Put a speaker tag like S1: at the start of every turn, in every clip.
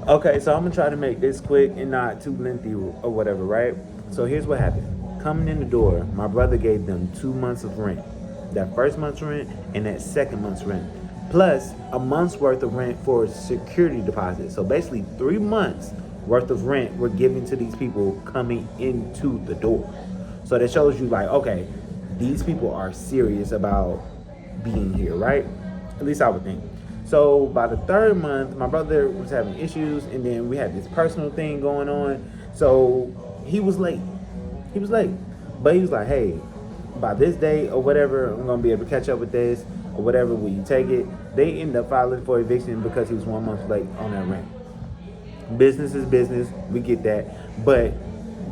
S1: Okay, so I'm gonna try to make this quick and not too lengthy or whatever, right? So here's what happened. Coming in the door, my brother gave them 2 months of rent. That first month's rent and that second month's rent. Plus a month's worth of rent for security deposit. So basically 3 months worth of rent were given to these people coming into the door. So that shows you like, okay, these people are serious about being here, right? At least I would think. So by the third month, my brother was having issues, and then we had this personal thing going on. So he was late. He was late, but he was like, "Hey, by this day or whatever, I'm gonna be able to catch up with this or whatever. Will you take it?" They ended up filing for eviction because he was 1 month late on that rent. Business is business. We get that, but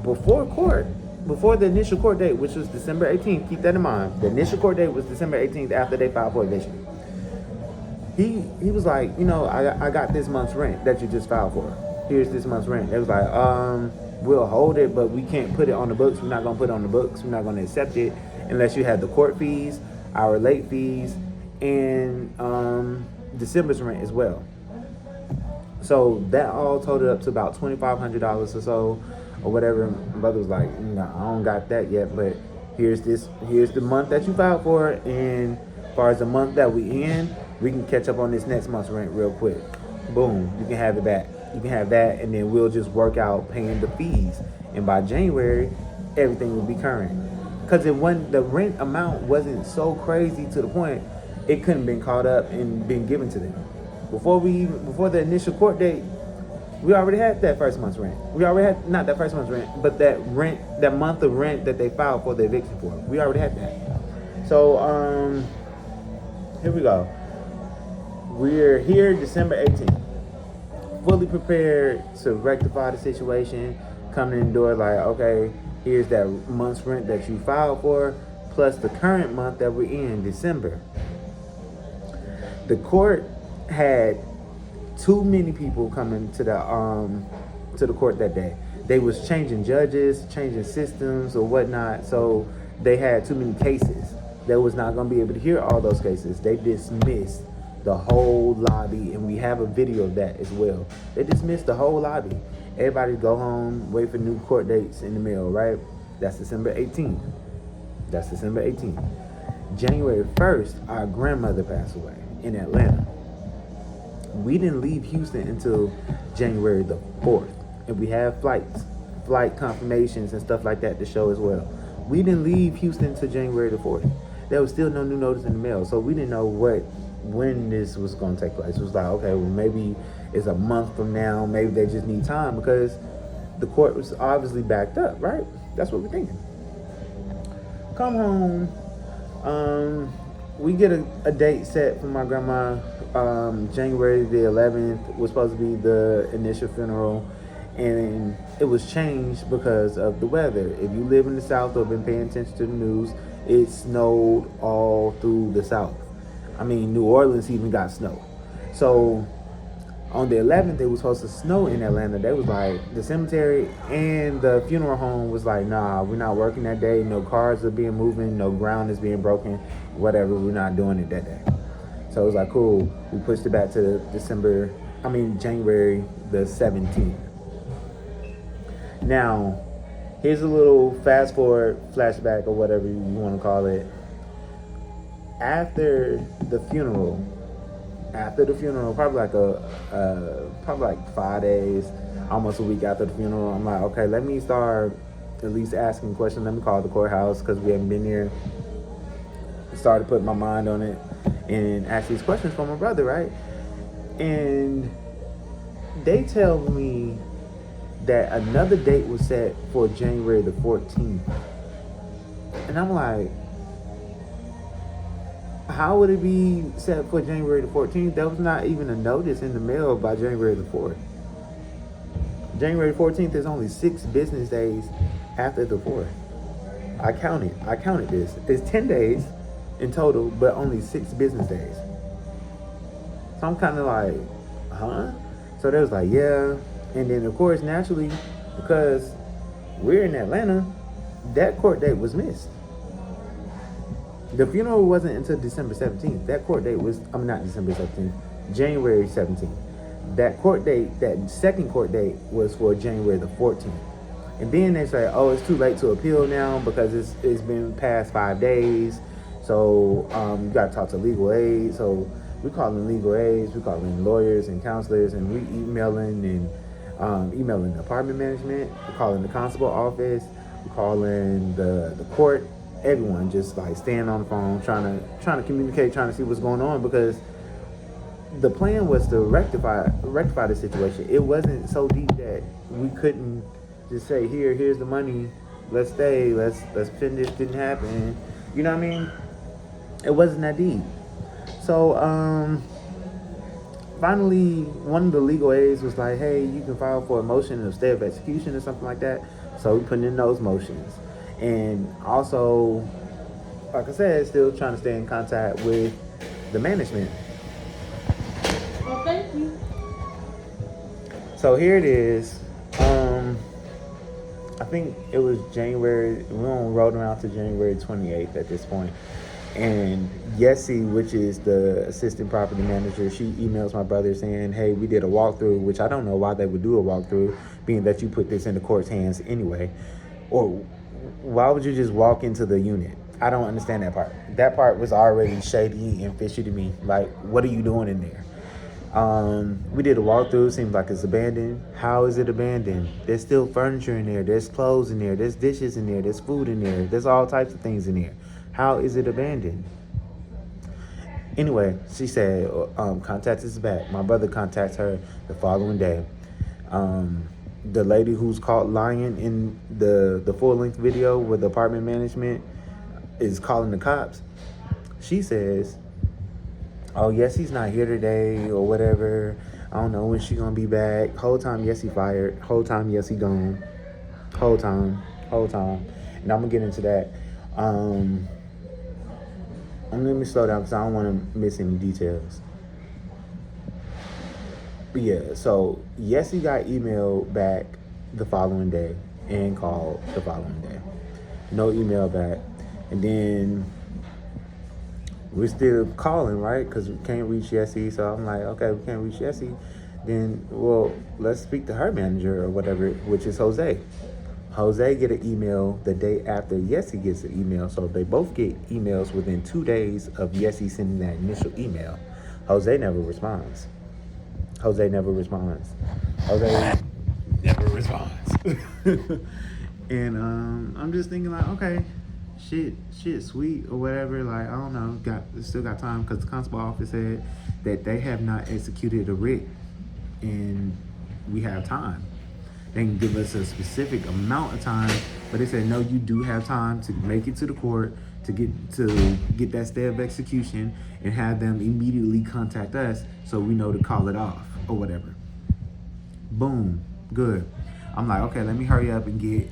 S1: before court, before the initial court date, which was December 18th, keep that in mind. The initial court date was December 18th after they filed for eviction. He was like, I got this month's rent that you just filed for. Here's this month's rent. It was like, we'll hold it, but we can't put it on the books. We're not gonna put it on the books. We're not gonna accept it unless you have the court fees, our late fees, and December's rent as well. So that all totaled up to about $2,500 or so, or whatever. My brother was like, no, I don't got that yet, but here's the month that you filed for, and as far as the month that we in, we can catch up on this next month's rent real quick. Boom, you can have it back. You can have that, and then we'll just work out paying the fees. And by January, everything will be current. Because the rent amount wasn't so crazy to the point it couldn't been caught up and been given to them. Before the initial court date, we already had that first month's rent. We already had not that first month's rent, but that month of rent that they filed for the eviction for. We already had that. So here we go. We're here December 18th. Fully prepared to rectify the situation. Coming in the door like, okay, here's that month's rent that you filed for, plus the current month that we're in, December. The court had too many people coming to the court that day. They was changing judges, changing systems or whatnot, so they had too many cases. They was not gonna be able to hear all those cases. They dismissed the whole lobby, and we have a video of that as well. They dismissed the whole lobby. Everybody go home, wait for new court dates in the mail, right? That's December 18th. That's December 18th. January 1st, our grandmother passed away in Atlanta. We didn't leave Houston until January the 4th. And we have flight confirmations and stuff like that to show as well. We didn't leave Houston until January the 4th. There was still no new notice in the mail, so we didn't know when this was going to take place. It was like, okay, well, maybe it's a month from now. Maybe they just need time because the court was obviously backed up, right? That's what we're thinking. Come home. We get a date set for my grandma. January the 11th was supposed to be the initial funeral, and it was changed because of the weather. If you live in the South or been paying attention to the news, it snowed all through the South. I mean, New Orleans even got snow. So on the 11th, it was supposed to snow in Atlanta. They was like, the cemetery and the funeral home was like, nah, we're not working that day. No cars are being moving. No ground is being broken. Whatever, we're not doing it that day. So it was like, cool. We pushed it back to January the 17th. Now, here's a little fast forward, flashback, or whatever you want to call it. After the funeral, probably like 5 days, almost a week after the funeral, I'm like, okay, let me start at least asking questions. Let me call the courthouse because we haven't been here. Started putting my mind on it and ask these questions for my brother, right? And they tell me that another date was set for January the 14th. And I'm like, how would it be set for January the 14th? There was not even a notice in the mail by January the 4th. January 14th is only 6 business days after the 4th. I counted this. It's 10 days in total, but only 6 business days. So I'm kind of like, huh? So they was like, yeah. And then, of course, naturally, because we're in Atlanta, that court date was missed. The funeral wasn't until December 17th. That court date was, not December 17th, January 17th. That court date, that second court date, was for January the 14th. And then they say, oh, it's too late to appeal now because it's been past 5 days. So you got to talk to legal aid. So we calling legal aids, we calling lawyers and counselors, and we emailing the apartment management, we're calling the constable office, we're calling the court, everyone, just like staying on the phone, trying to communicate, trying to see what's going on, because the plan was to rectify the situation. It wasn't so deep that we couldn't just say, here's the money, let's stay, let's pretend this didn't happen. You know what I mean? It wasn't that deep. So finally, one of the legal aides was like, hey, you can file for a motion of stay of execution or something like that. So we put in those motions. And also, like I said, still trying to stay in contact with the management.
S2: Well, thank you.
S1: So here it is. I think it was January. We rolled around to January 28th at this point. And Yessie, which is the assistant property manager, she emails my brother saying, hey, we did a walkthrough, which I don't know why they would do a walkthrough, being that you put this in the court's hands anyway. Or why would you just walk into the unit? I don't understand that part. That part was already shady and fishy to me. Like, what are you doing in there? We did a walkthrough. Seems like it's abandoned. How is it abandoned? There's still furniture in there. There's clothes in there. There's dishes in there. There's food in there. There's all types of things in there. How is it abandoned? Anyway, she said, contact us back. My brother contacts her the following day. The lady who's caught lying in the full-length video with the apartment management is calling the cops. She says, oh, yes, he's not here today or whatever. I don't know when she's going to be back. Whole time, yes, he fired. Whole time, yes, he gone. Whole time. And I'm going to get into that. Let me slow down because I don't want to miss any details. But yeah, so Yessie got emailed back the following day and called the following day. No email back. And then we're still calling, right? Because we can't reach Yessie. So I'm like, okay, we can't reach Yessie. Then, well, let's speak to her manager or whatever, which is Jose. Jose get an email the day after Yessie gets an email. So they both get emails within 2 days of Yessie sending that initial email. Jose never responds. And I'm just thinking like, okay, shit, sweet or whatever. Like, I don't know, still got time, because the constable office said that they have not executed a writ and we have time. They can give us a specific amount of time, but they said, no, you do have time to make it to the court, to get that stay of execution and have them immediately contact us so we know to call it off or whatever. Boom, good. I'm like, okay, let me hurry up and get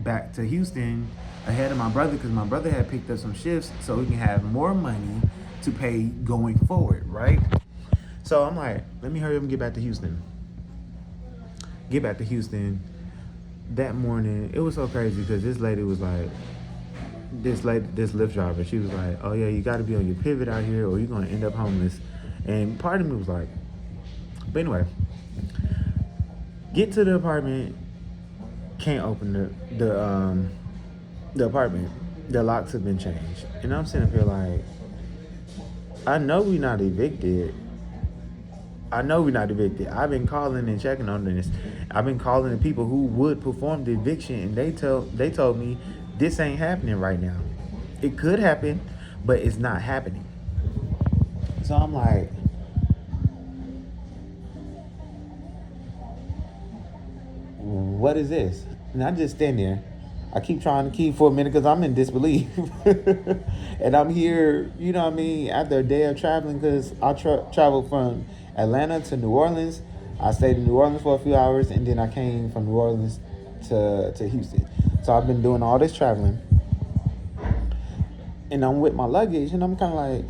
S1: back to Houston ahead of my brother, because my brother had picked up some shifts so he can have more money to pay going forward, right? So I'm like, let me hurry up and get back to Houston. That morning, it was so crazy because this lady was like, this Lyft driver, she was like, oh yeah, you got to be on your pivot out here or you're going to end up homeless. And part of me was like, but anyway, get to the apartment, can't open the apartment. The locks have been changed. And I'm sitting up here like, I know we're not evicted. I've been calling and checking on this. I've been calling the people who would perform the eviction, and they told me this ain't happening right now. It could happen, but it's not happening. So I'm like, what is this? And I just stand there. I keep trying to keep for a minute because I'm in disbelief. And I'm here, you know what I mean, after a day of traveling, because I traveled from Atlanta to New Orleans. I stayed in New Orleans for a few hours, and then I came from New Orleans to Houston. So I've been doing all this traveling. And I'm with my luggage, and I'm kind of like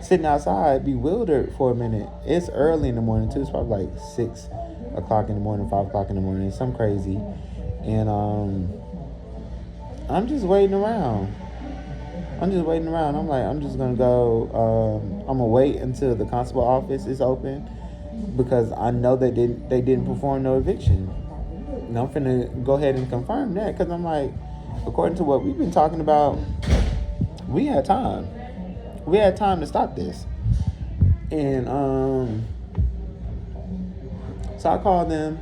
S1: sitting outside, bewildered for a minute. It's early in the morning, too. It's probably like 6 o'clock in the morning, 5 o'clock in the morning, something crazy. And I'm just waiting around. I'm like, I'm just going to go. I'm going to wait until the constable office is open. because I know that they didn't perform no eviction. And I'm finna go ahead and confirm that because I'm like, according to what we've been talking about, we had time. We had time to stop this. And so I called them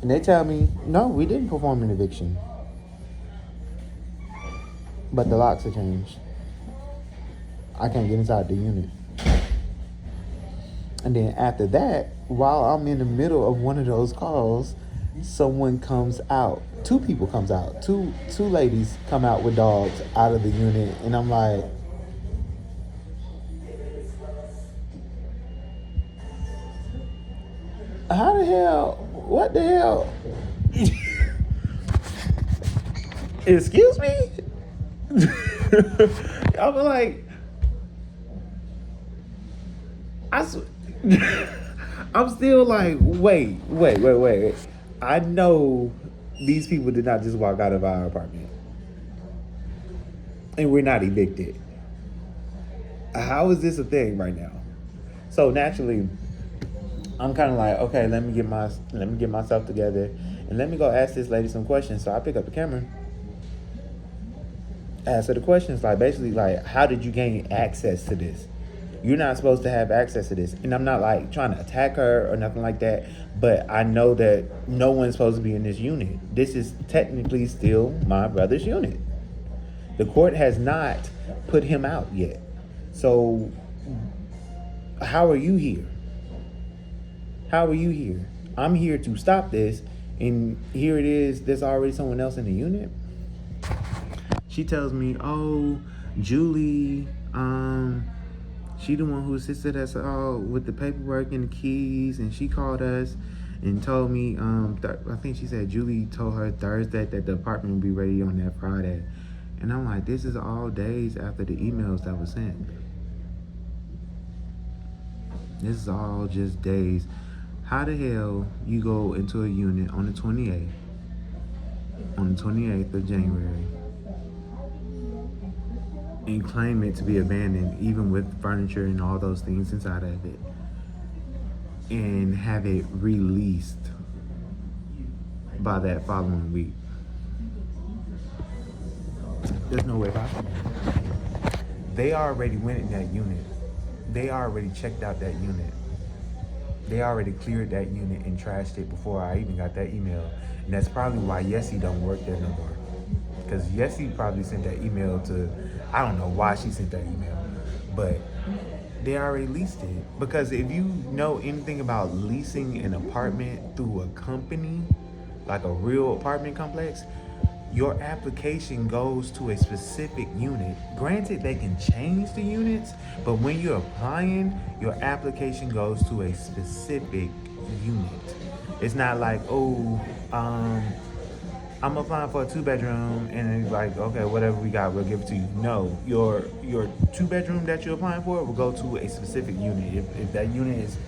S1: and they tell me, no, we didn't perform an eviction. But the locks have changed. I can't get inside the unit. And then after that, while I'm in the middle of one of those calls, someone comes out. Two people comes out. Two ladies come out with dogs out of the unit. And I'm like, how the hell? What the hell? Excuse me? I was like, I'm still like, wait. I know these people did not just walk out of our apartment. And we're not evicted. How is this a thing right now? So naturally, I'm kind of like, okay, let me get myself together and let me go ask this lady some questions. So I pick up the camera, ask her the questions, like basically like, how did you gain access to this? You're not supposed to have access to this. And I'm not like trying to attack her or nothing like that, but I know that no one's supposed to be in this unit. This is technically still my brother's unit. The court has not put him out yet. So how are you here? How are you here? I'm here to stop this, and here it is, there's already someone else in the unit. She tells me, oh, Julie, she the one who assisted us all with the paperwork and the keys, and she called us and told me, I think she said Julie told her Thursday that the apartment would be ready on that Friday. And I'm like, this is all days after the emails that were sent. This is all just days. How the hell you go into a unit on the 28th of January and claim it to be abandoned, even with furniture and all those things inside of it, and have it released by that following week? There's no way possible. They already went in that unit. They already checked out that unit. They already cleared that unit and trashed it before I even got that email. And that's probably why Yessie don't work there no more. Because Yessie probably sent that email to, I don't know why she sent that email, but they already leased it. Because if you know anything about leasing an apartment through a company, like a real apartment complex, your application goes to a specific unit. Granted, they can change the units, but when you're applying, your application goes to a specific unit. It's not like, oh, I'm applying for a 2-bedroom, and it's like, okay, whatever we got, we'll give it to you. No, your 2-bedroom that you're applying for will go to a specific unit. If that unit is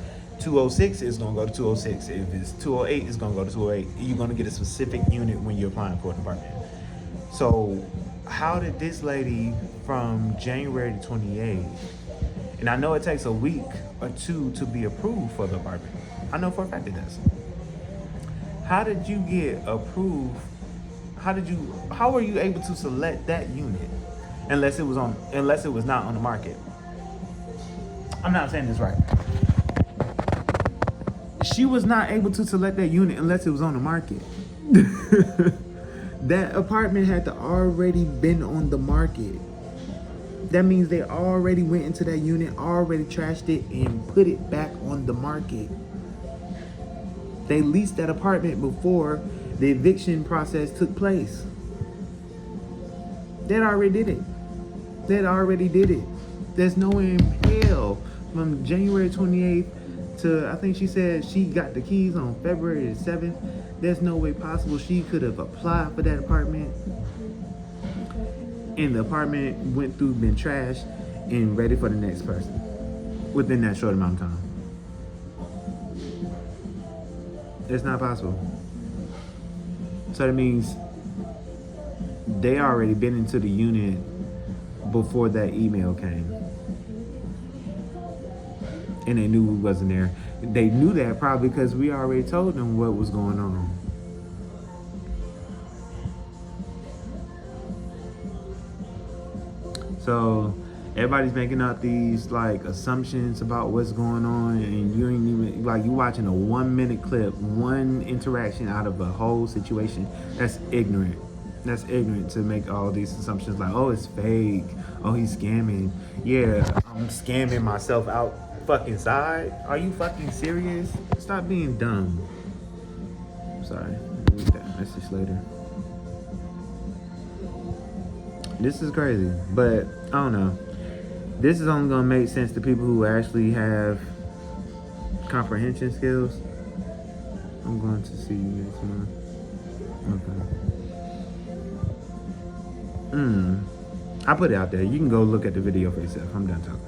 S1: 206, it's gonna go to 206. If it's 208, it's gonna go to 208. You're gonna get a specific unit when you're applying for an apartment. So how did this lady from January 28th, and I know it takes a week or two to be approved for the apartment. I know for a fact it does. How did you get approved? How were you able to select that unit unless it was not on the market? I'm not saying this right. She was not able to select that unit unless it was on the market. That apartment had to already been on the market. That means they already went into that unit, already trashed it, and put it back on the market. They leased that apartment before the eviction process took place. They already did it. There's no way in hell from January 28th to, I think she said she got the keys on February the 7th. There's no way possible she could have applied for that apartment and the apartment went through, been trashed, and ready for the next person within that short amount of time. It's not possible. So that means they already been into the unit before that email came. And they knew we wasn't there. They knew that probably because we already told them what was going on. So everybody's making up these like assumptions about what's going on, and you ain't even like you watching a 1 minute clip, one interaction out of a whole situation. That's ignorant. That's ignorant to make all these assumptions like, oh, it's fake. Oh, he's scamming. Yeah, I'm scamming myself out fucking side. Are you fucking serious? Stop being dumb. Sorry. Read that message later. This is crazy, but I don't know. This is only gonna make sense to people who actually have comprehension skills. I'm going to see you next month. Okay. I put it out there. You can go look at the video for yourself. I'm done talking.